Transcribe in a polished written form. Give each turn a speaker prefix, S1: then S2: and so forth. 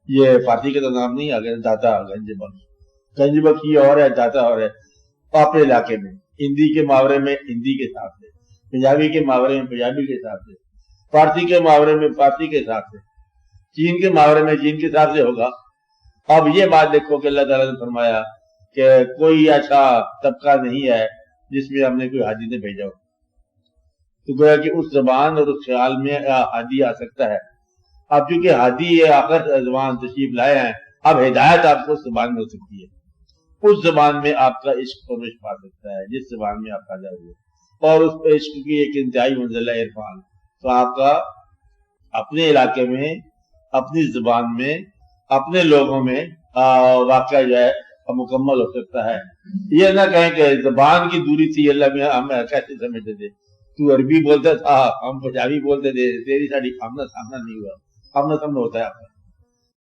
S1: یہ فاتح کا تو نام نہیں آ گیا، داتا گنج بخش، گنج بخش یہ اور ہے، داتا اور ہے۔ اپنے علاقے میں ہندی کے محاورے میں ہندی کے حساب سے، پنجابی کے محاورے میں پنجابی کے حساب سے، فارسی کے محاورے میں فارسی کے حساب سے، چین کے محاورے میں چین کے حساب سے ہوگا۔ اب یہ بات دیکھو کہ اللہ تعالیٰ نے فرمایا کہ کوئی ایسا طبقہ نہیں ہے جس میں ہم نے کوئی حادی نے بھیجا ہو، تو گویا کہ اس زبان اور اس خیال میں حادی آ سکتا ہے۔ اب چونکہ حادی یہ آخر زبان تشریف لائے ہیں، اب ہدایت آپ کو اس زبان میں ہو سکتی ہے، اس زبان میں آپ کا عشق پرورش پا سکتا ہے جس زبان میں آپ پیدا ہوئے، اور اس عشق کی ایک انتہائی منزل ہے عرفان۔ تو آپ کا اپنے علاقے میں، اپنی زبان میں، اپنے لوگوں میں واقعہ جو ہے مکمل ہو سکتا ہے۔ یہ نہ کہیں کہ زبان کی دوری تھی، اللہ میں ہم کیسے سمجھتے تھے، تو عربی بولتا تھا ہم پنجابی بولتے تھے، تیری ساڑی آمنا سامنا نہیں ہوا، آمنا سامنا ہوتا ہے آپ کا۔